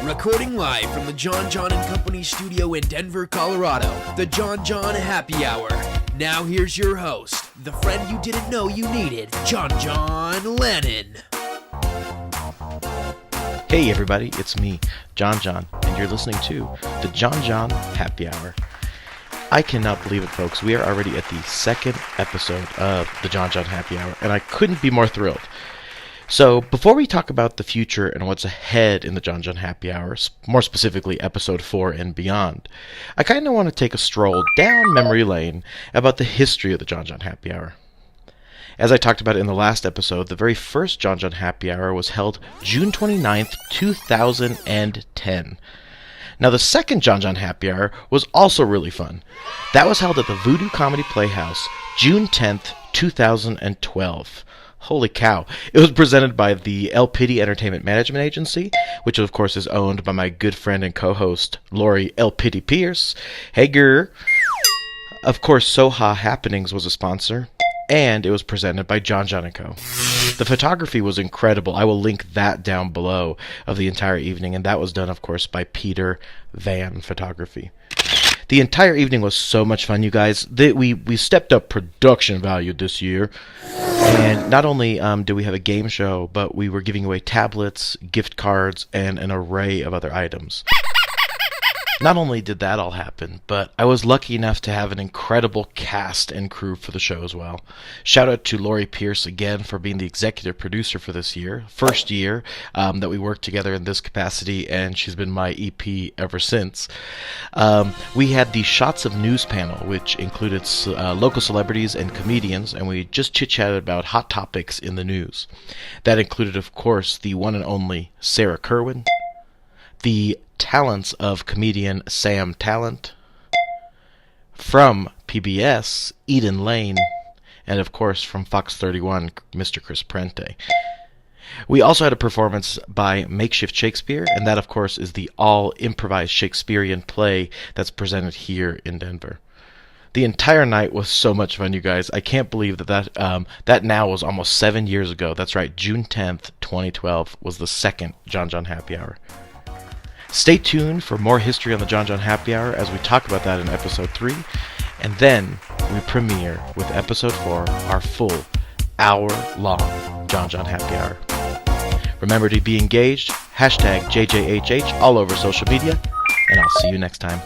Recording live from the Jon Jon Company studio in Denver, Colorado, the Jon Jon Happy Hour. Now here's your host, the friend you didn't know you needed, Jon Jon Lannen. Hey everybody, it's me, Jon Jon, and you're listening to the Jon Jon Happy Hour. I cannot believe it, folks. We are already at the second episode of the Jon Jon Happy Hour, and I couldn't be more thrilled. So, before we talk about the future and what's ahead in the Jon Jon Happy Hour, more specifically episode 4 and beyond, I kind of want to take a stroll down memory lane about the history of the Jon Jon Happy Hour. As I talked about in the last episode, the very first Jon Jon Happy Hour was held June 29th, 2010. Now, the second Jon Jon Happy Hour was also really fun. That was held at the Voodoo Comedy Playhouse, June 10th, 2012. Holy cow. It was presented by the El Pity Entertainment Management Agency, which of course is owned by my good friend and co-host, Lori El Pity Pierce. Hey, girl. Of course, Soha Happenings was a sponsor, and it was presented by Jon Jon Co. The photography was incredible. I will link that down below of the entire evening, and that was done, of course, by Peter Van Photography. The entire evening was so much fun, you guys. We stepped up production value this year. And not only did we have a game show, but we were giving away tablets, gift cards, and an array of other items. Not only did that all happen, but I was lucky enough to have an incredible cast and crew for the show as well. Shout out to Lori Pierce again for being the executive producer for this year. First year that we worked together in this capacity, and she's been my EP ever since. We had the Shots of News panel, which included local celebrities and comedians, and we just chit-chatted about hot topics in the news. That included, of course, the one and only Sarah Kerwin, the talents of comedian Sam Talent, from PBS, Eden Lane, and of course from Fox 31, Mr. Chris Prente. We also had a performance by Makeshift Shakespeare, and that of course is the all-improvised Shakespearean play that's presented here in Denver. The entire night was so much fun, you guys. I can't believe that now was almost 7 years ago. That's right, June 10th, 2012 was the second Jon Jon Happy Hour. Stay tuned for more history on the Jon Jon Happy Hour as we talk about that in episode 3. And then we premiere with episode 4, our full hour-long Jon Jon Happy Hour. Remember to be engaged, hashtag JJHH all over social media, and I'll see you next time.